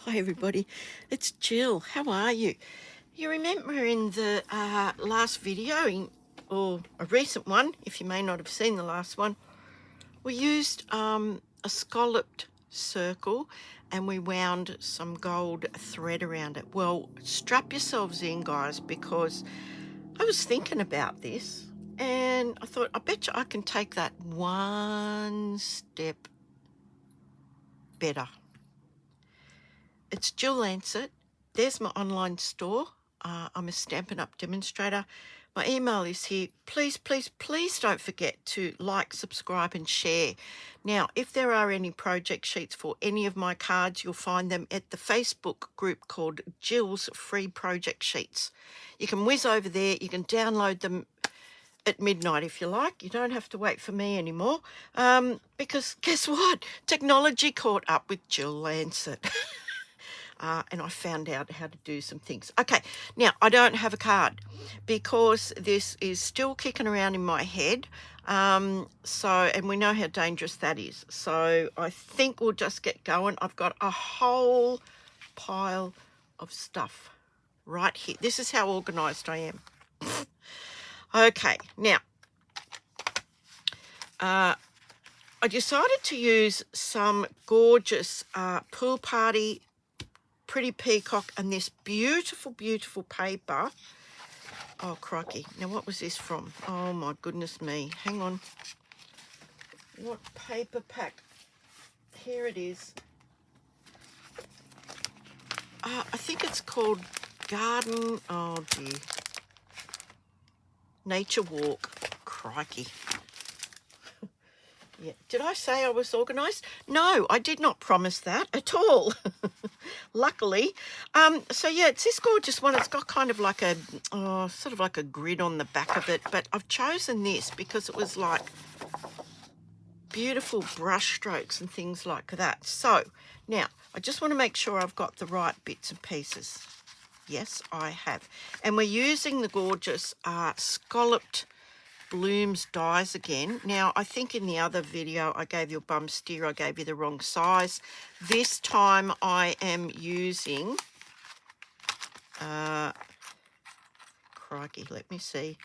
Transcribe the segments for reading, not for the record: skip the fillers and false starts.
Hi everybody, it's Jill. How are you? You remember in the last video, or a recent one, if you may not have seen the last one, we used a scalloped circle and we wound some gold thread around it. Well, strap yourselves in, guys, because I was thinking about this and I thought, I bet you I can take that one step better. It's Jill Lancet. There's my online store. I'm a Stampin' Up! Demonstrator. My email is here. Please, please, please don't forget to like, subscribe and share. Now, if there are any project sheets for any of my cards, you'll find them at the Facebook group called Jill's Free Project Sheets. You can whiz over there. You can download them at midnight if you like. You don't have to wait for me anymore, because guess what? Technology caught up with Jill Lancet. And I found out how to do some things. Okay, now I don't have a card because this is still kicking around in my head. And we know how dangerous that is. So I think we'll just get going. I've got a whole pile of stuff right here. This is how organized I am. Okay, now I decided to use some gorgeous pool party Pretty Peacock and this beautiful, beautiful paper. Oh, crikey. Now, what was this from? Oh, my goodness me. Hang on. What paper pack? Here it is. I think it's called Garden. Oh, dear. Nature Walk. Crikey. Yeah. Did I say I was organised? No, I did not promise that at all. Luckily. So yeah, it's this gorgeous one. It's got kind of like a, sort of like a grid on the back of it. But I've chosen this because it was like beautiful brush strokes and things like that. So now I just want to make sure I've got the right bits and pieces. Yes, I have. And we're using the gorgeous scalloped blooms dies again. Now, I think in the other video I gave you a bum steer, I gave you the wrong size. This time I am using, crikey, let me see.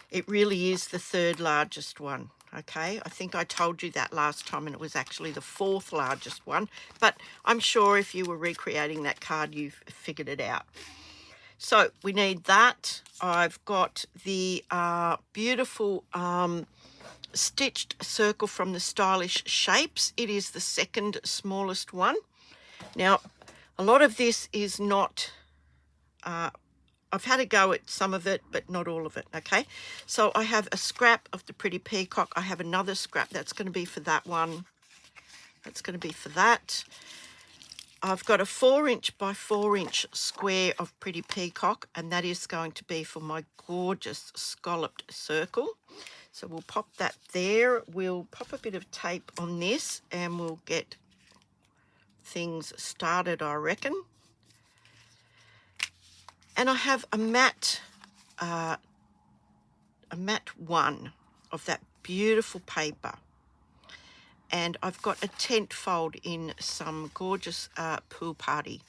It really is the third largest one, okay? I think I told you that last time and it was actually the fourth largest one, but I'm sure if you were recreating that card, you've figured it out. So we need that. I've got the beautiful stitched circle from the Stylish Shapes. It is the second smallest one. Now, a lot of this is not, I've had a go at some of it, but not all of it, okay? So I have a scrap of the Pretty Peacock. I have another scrap that's going to be for that one. That's going to be for that. I've got a 4" by 4" square of Pretty Peacock, and that is going to be for my gorgeous scalloped circle. So we'll pop that there. We'll pop a bit of tape on this and we'll get things started, I reckon. And I have a matte one of that beautiful paper. And I've got a tent fold in some gorgeous pool party.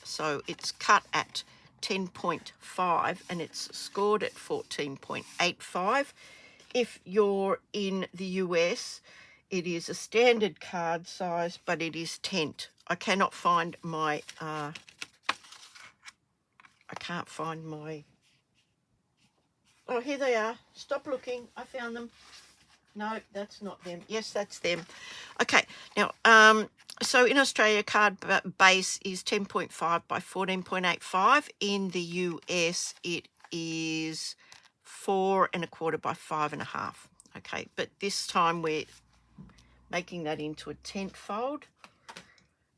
So it's cut at 10.5 and it's scored at 14.85. If you're in the US, it is a standard card size, but it is tent. I cannot find my, I can't find my, oh, here they are. Stop looking. I found them. No, that's not them. Yes, that's them. Okay, now, so in Australia, card base is 10.5 by 14.85. In the US, it is 4 1/4 by 5 1/2. Okay, but this time we're making that into a tent fold.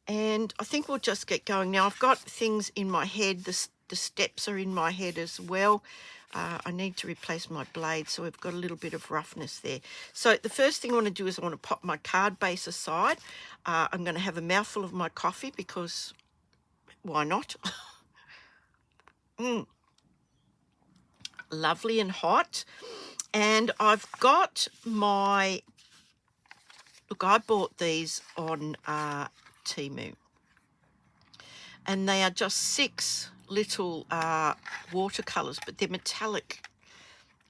And I think we'll just get going. Now, I've got things in my head. The steps are in my head as well. I need to replace my blade, so we've got a little bit of roughness there. So the first thing I want to do is I want to pop my card base aside. I'm going to have a mouthful of my coffee because why not? Lovely and hot. And I've got my, look, I bought these on Temu. and they are just 6 little watercolors, but they're metallic,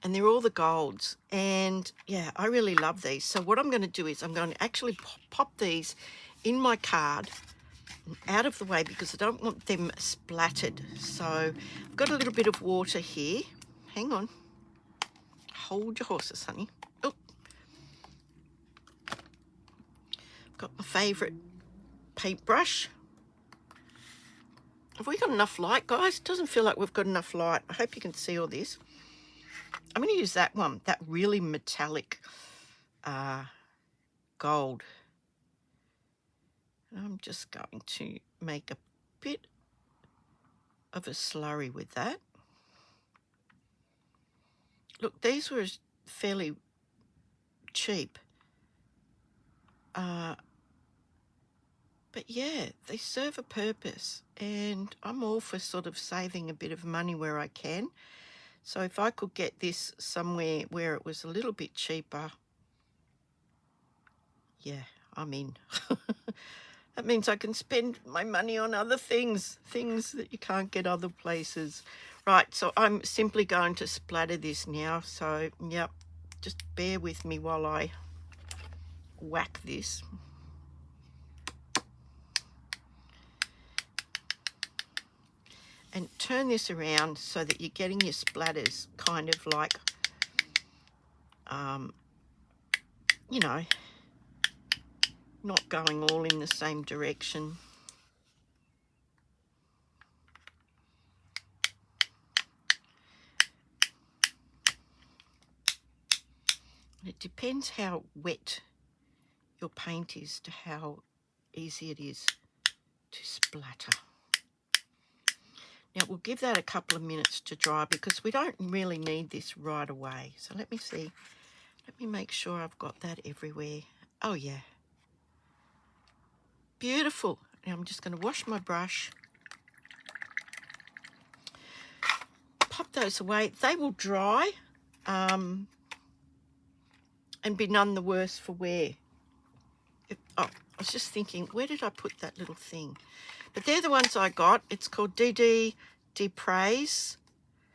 and they're all the golds. And yeah, I really love these. So what I'm going to do is I'm going to actually pop these in my card out of the way, because I don't want them splattered. So I've got a little bit of water here. Hang on. Hold your horses, honey. Oh. Got my favourite paintbrush. Have we got enough light, guys? It doesn't feel like we've got enough light. I hope you can see all this. I'm going to use that one, that really metallic gold. I'm just going to make a bit of a slurry with that. Look, these were fairly cheap. But yeah, they serve a purpose, and I'm all for sort of saving a bit of money where I can. So if I could get this somewhere where it was a little bit cheaper, yeah, I'm in. That means I can spend my money on other things that you can't get other places. Right, so I'm simply going to splatter this now. So, yep, just bear with me while I whack this. And turn this around so that you're getting your splatters kind of like, you know, not going all in the same direction. It depends how wet your paint is to how easy it is to splatter. Now we'll give that a couple of minutes to dry, because we don't really need this right away. So let me see. Let me make sure I've got that everywhere. Oh yeah. Beautiful. Now I'm just going to wash my brush. Pop those away. They will dry and be none the worse for wear. Oh, I was just thinking, where did I put that little thing? But they're the ones I got. It's called DD Praise.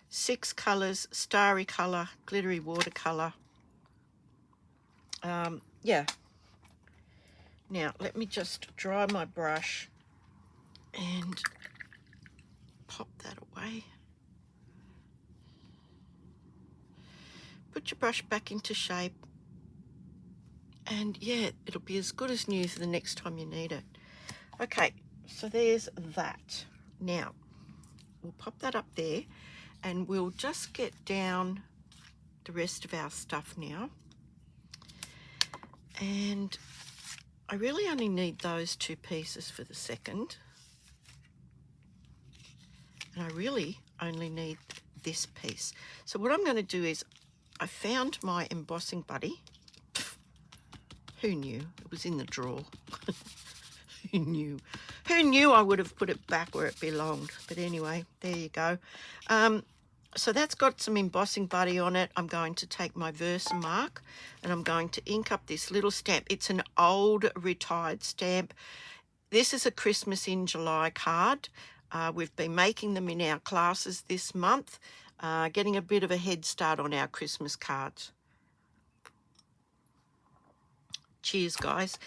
6 colours, starry colour, glittery watercolour. Yeah. Now, let me just dry my brush and pop that away. Put your brush back into shape. And yeah, it'll be as good as new for the next time you need it. Okay, so there's that. Now, we'll pop that up there, and we'll just get down the rest of our stuff now. And I really only need those 2 pieces for the second. And I really only need this piece. So what I'm going to do is, I found my embossing buddy. Who knew? It was in the drawer. Who knew? Who knew I would have put it back where it belonged? But anyway, there you go. So that's got some embossing buddy on it. I'm going to take my VERSAMARK and I'm going to ink up this little stamp. It's an old retired stamp. This is a Christmas in July card. We've been making them in our classes this month, getting a bit of a head start on our Christmas cards. Cheers, guys.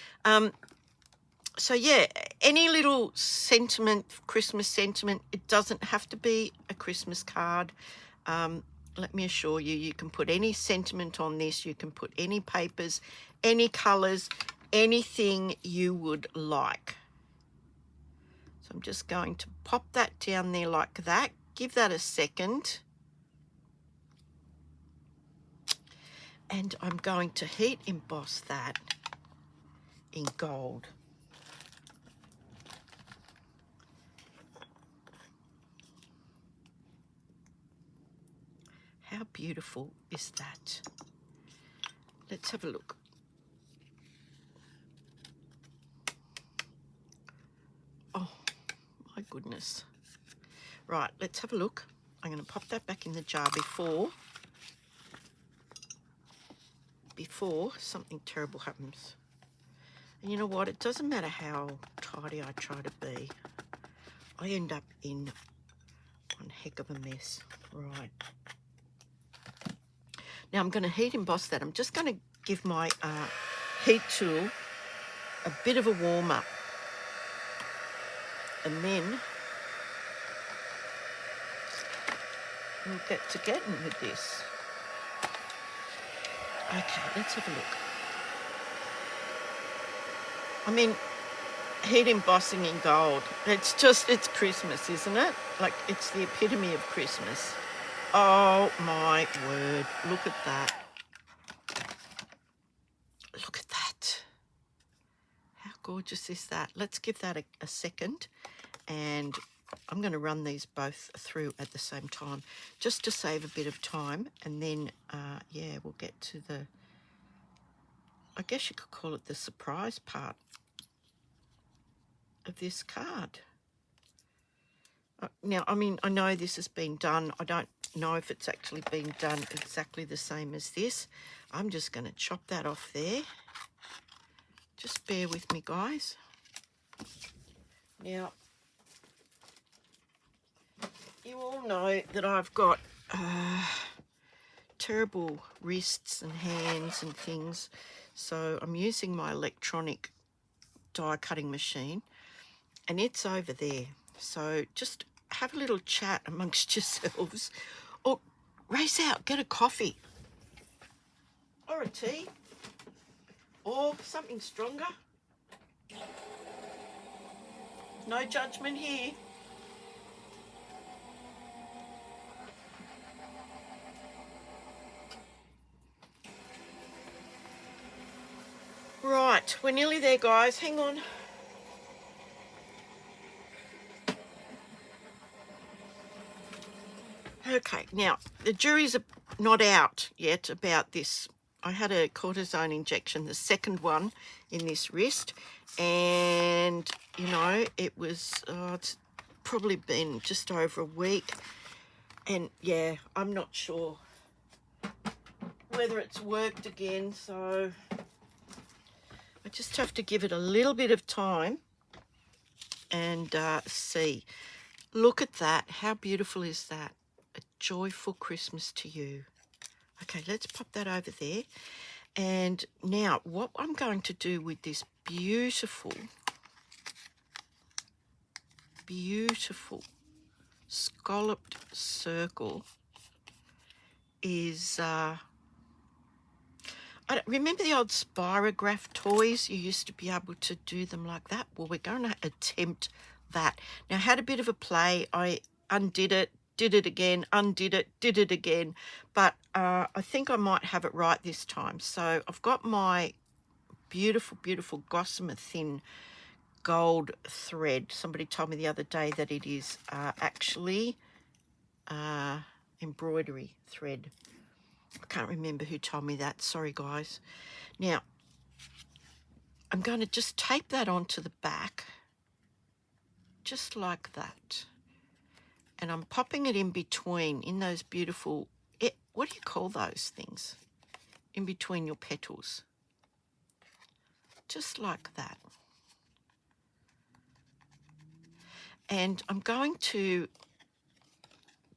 So yeah, any little sentiment, Christmas sentiment, it doesn't have to be a Christmas card. Let me assure you, you can put any sentiment on this. You can put any papers, any colours, anything you would like. So I'm just going to pop that down there like that. Give that a second. And I'm going to heat emboss that in gold. How beautiful is that? Let's have a look. Oh, my goodness. Right, let's have a look. I'm going to pop that back in the jar before something terrible happens. And you know what? It doesn't matter how tidy I try to be. I end up in one heck of a mess. Right. Now I'm going to heat emboss that. I'm just going to give my heat tool a bit of a warm up. And then we'll get to getting with this. Okay, let's have a look. I mean, heat embossing in gold. It's Christmas, isn't it? Like, it's the epitome of Christmas. Oh my word, look at that. Look at that. How gorgeous is that? Let's give that a second, and I'm going to run these both through at the same time just to save a bit of time, and then yeah, we'll get to the, I guess you could call it the surprise part of this card. Now, I mean, I know this has been done. I don't know if it's actually been done exactly the same as this. I'm just going to chop that off there. Just bear with me, guys. Now, you all know that I've got terrible wrists and hands and things, so I'm using my electronic die cutting machine, and it's over there. So just have a little chat amongst yourselves, or race out, get a coffee or a tea or something stronger. No judgment here. Right, we're nearly there, guys. Hang on. Okay, now, the jury's not out yet about this. I had a cortisone injection, the second one in this wrist, and, you know, it was, it's probably been just over a week, and, yeah, I'm not sure whether it's worked again, so I just have to give it a little bit of time and see. Look at that. How beautiful is that? A joyful Christmas to you. Okay, let's pop that over there. And now what I'm going to do with this beautiful, beautiful scalloped circle is, I don't remember the old Spirograph toys. You used to be able to do them like that. Well, we're going to attempt that. Now, I had a bit of a play. I undid it, did it again, undid it, did it again, but I think I might have it right this time. So I've got my beautiful, beautiful gossamer thin gold thread. Somebody told me the other day that it is actually embroidery thread. I can't remember who told me that. Sorry, guys. Now, I'm going to just tape that onto the back, just like that. And I'm popping it in between, in those beautiful, what do you call those things? In between your petals. Just like that. And I'm going to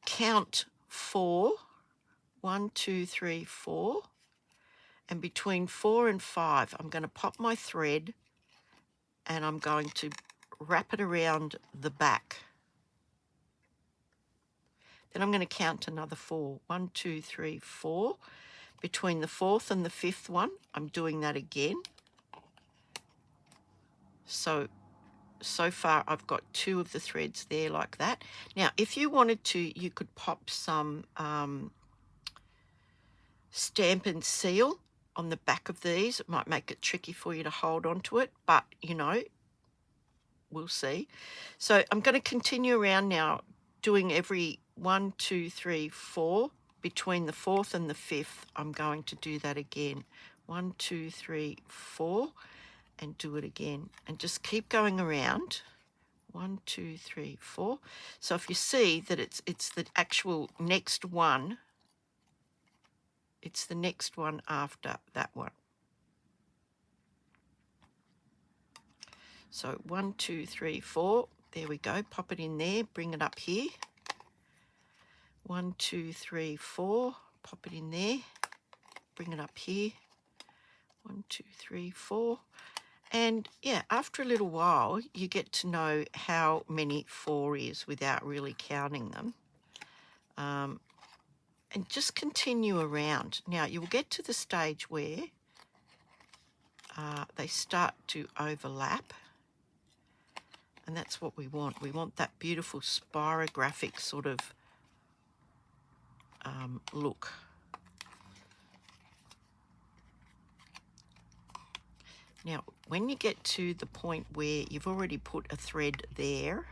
count 4. 1, 2, 3, 4. And between 4 and 5, I'm going to pop my thread and I'm going to wrap it around the back. Then I'm going to count another 4. 1, 2, 3, 4. Between the 4th and the 5th one, I'm doing that again. So far I've got 2 of the threads there like that. Now, if you wanted to, you could pop some Stamp and Seal on the back of these. It might make it tricky for you to hold onto it, but, you know, we'll see. So I'm going to continue around now, doing every 1, 2, 3, 4. Between the 4th and the 5th, I'm going to do that again. 1, 2, 3, 4, and do it again. And just keep going around. 1, 2, 3, 4. So if you see that it's the actual next one, it's the next one after that one. So 1, 2, 3, 4. There we go. Pop it in there, bring it up here. 1, 2, 3, 4. Pop it in there, bring it up here. 1, 2, 3, 4. And yeah, after a little while, you get to know how many 4 is without really counting them. And just continue around. Now, you'll get to the stage where they start to overlap. And that's what we want. We want that beautiful spirographic sort of look. Now, when you get to the point where you've already put a thread there,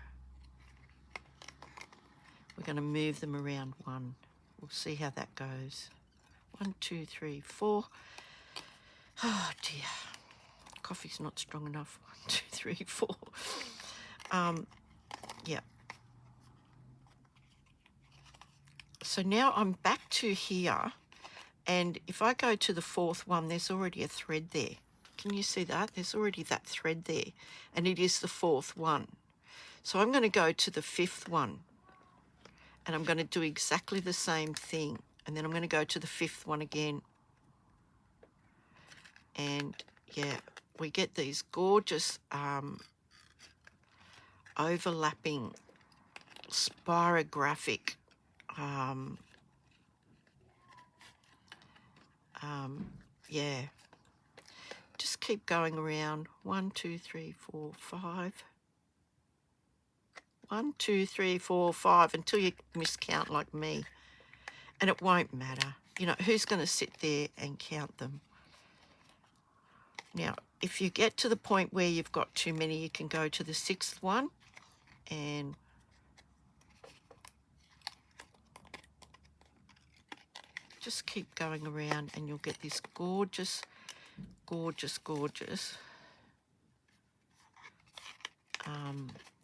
we're going to move them around 1. We'll see how that goes. 1, 2, 3, 4. Oh dear, coffee's not strong enough. 1, 2, 3, 4. Yeah. So now I'm back to here, and if I go to the 4th one, there's already a thread there. Can you see that? There's already that thread there, and it is the 4th one. So I'm going to go to the 5th one, and I'm going to do exactly the same thing, and then I'm going to go to the 5th one again. And yeah, we get these gorgeous overlapping spirographic yeah, just keep going around. 1, 2, 3, 4, 5. 1, 2, 3, 4, 5 until you miscount like me, and it won't matter. You know, who's going to sit there and count them? Now, if you get to the point where you've got too many, you can go to the 6th one and just keep going around, and you'll get this gorgeous, gorgeous, gorgeous,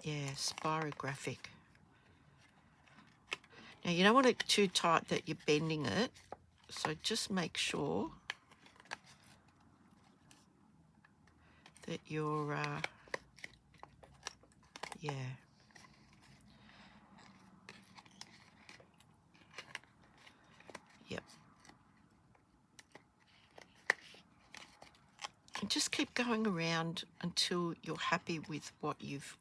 yeah, spirographic. Now, you don't want it too tight that you're bending it, so just make sure that you're, yeah. Yep. And just keep going around until you're happy with what you've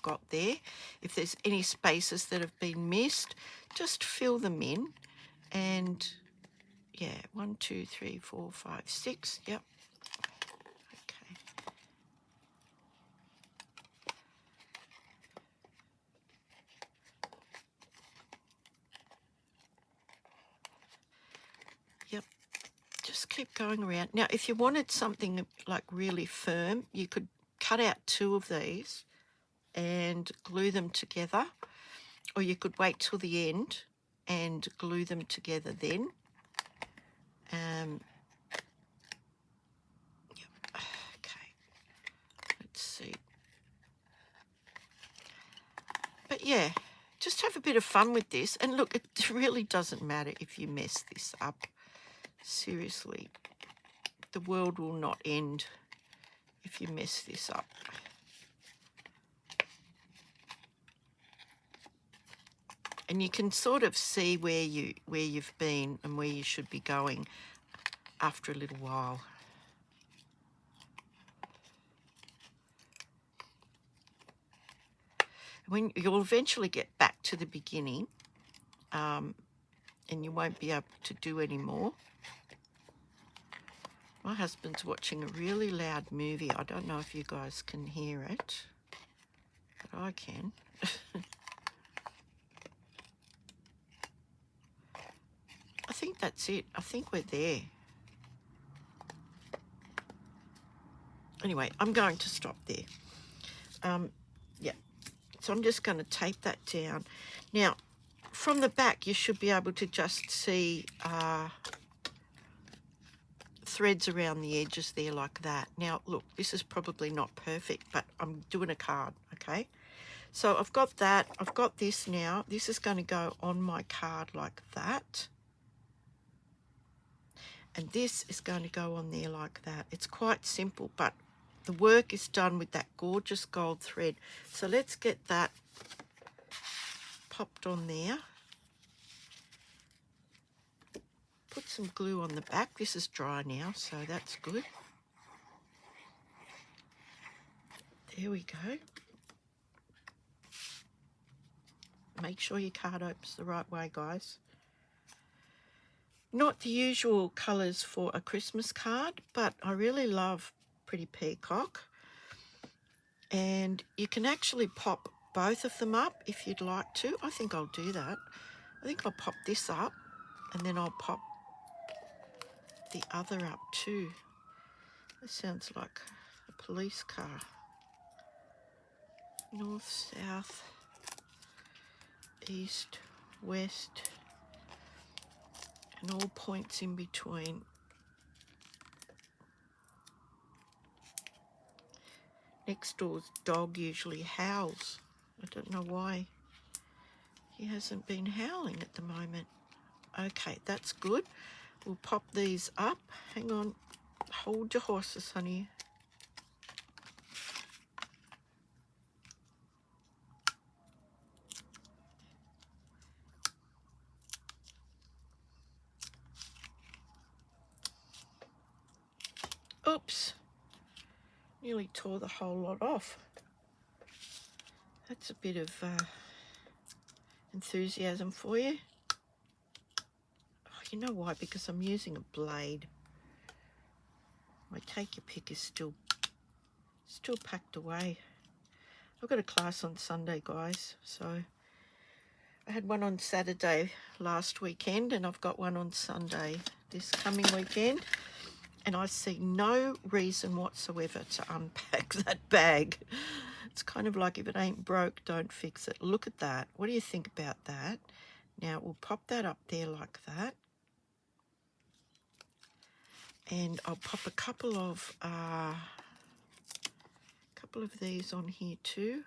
got there. If there's any spaces that have been missed, just fill them in. And yeah, 1, 2, 3, 4, 5, 6. Yep. Okay. Yep. Just keep going around. Now, if you wanted something like really firm, you could cut out 2 of these and glue them together, or you could wait till the end and glue them together then. Yep. Okay, let's see. But yeah, just have a bit of fun with this, and look, it really doesn't matter if you mess this up. Seriously, the world will not end if you mess this up. And you can sort of see where you've been and where you should be going after a little while. When you'll eventually get back to the beginning, and you won't be able to do any more. My husband's watching a really loud movie. I don't know if you guys can hear it, but I can. I think that's it. I think we're there. Anyway, I'm going to stop there. Yeah, so I'm just going to tape that down. Now, from the back, you should be able to just see threads around the edges there like that. Now, look, this is probably not perfect, but I'm doing a card, okay? So I've got that. I've got this now. This is going to go on my card like that. And this is going to go on there like that. It's quite simple, but the work is done with that gorgeous gold thread. So let's get that popped on there. Put some glue on the back. This is dry now, so that's good. There we go. Make sure your card opens the right way, guys. Not the usual colours for a Christmas card, but I really love Pretty Peacock. And you can actually pop both of them up if you'd like to. I think I'll do that. I think I'll pop this up and then I'll pop the other up too. This sounds like a police car. North, south, east, west, and all points in between. Next door's dog usually howls. I don't know why he hasn't been howling at the moment. Okay, that's good. We'll pop these up. Hang on. Hold your horses, honey. Oops. Nearly tore the whole lot off. That's a bit of enthusiasm for you. Oh, you know why? Because I'm using a blade. My take your pick is still packed away. I've got a class on Sunday, guys, so I had one on Saturday last weekend and I've got one on Sunday this coming weekend, and I see no reason whatsoever to unpack that bag. It's kind of like, if it ain't broke, don't fix it. Look at that. What do you think about that? Now we'll pop that up there like that. And I'll pop a couple of these on here too.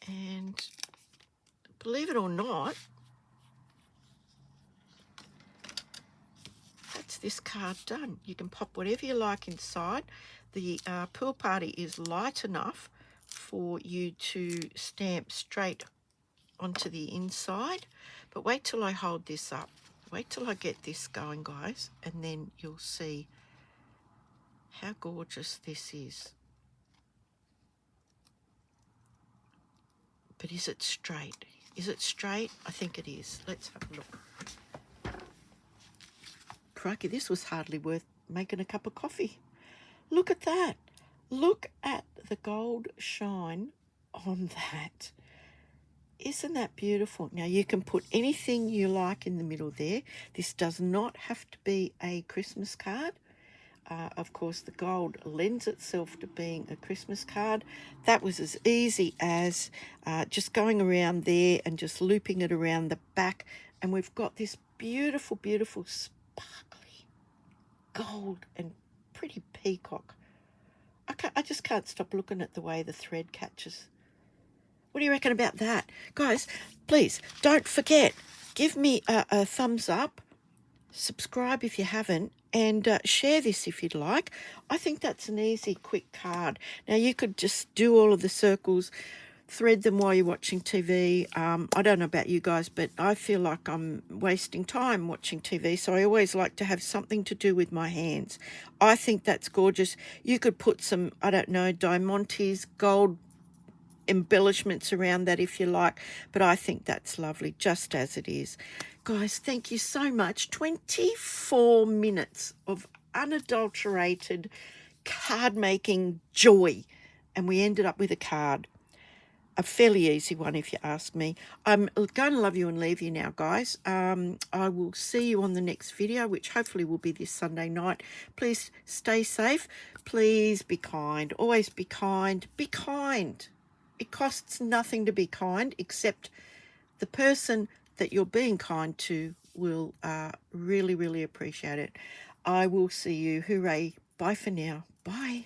And believe it or not, that's this card done. You can pop whatever you like inside. The pool party is light enough for you to stamp straight onto the inside, but wait till I hold this up. Wait till I get this going, guys, and then you'll see how gorgeous this is. But is it straight? Is it straight? I think it is. Let's have a look. Crikey, this was hardly worth making a cup of coffee. Look at that. Look at the gold shine on that. Isn't that beautiful? Now you can put anything you like in the middle there. This does not have to be a Christmas card. Of course, the gold lends itself to being a Christmas card. That was as easy as just going around there and just looping it around the back. And we've got this beautiful, beautiful sparkly gold and pretty peacock. I just can't stop looking at the way the thread catches. What do you reckon about that? Guys, please don't forget, give me a thumbs up, subscribe if you haven't, and share this if you'd like. I think that's an easy, quick card. Now, you could just do all of the circles, thread them while you're watching TV. I don't know about you guys, but I feel like I'm wasting time watching TV, so I always like to have something to do with my hands. I think that's gorgeous. You could put some, I don't know, diamantes, gold embellishments around that if you like, but I think that's lovely just as it is. Guys, thank you so much. 24 minutes of unadulterated card making joy, and we ended up with a card. A fairly easy one if you ask me. I'm going to love you and leave you now, guys. I will see you on the next video, which hopefully will be this Sunday night. Please stay safe. Please be kind. Always be kind. Be kind. It costs nothing to be kind, except the person that you're being kind to will really, really appreciate it. I will see you. Hooray. Bye for now. Bye.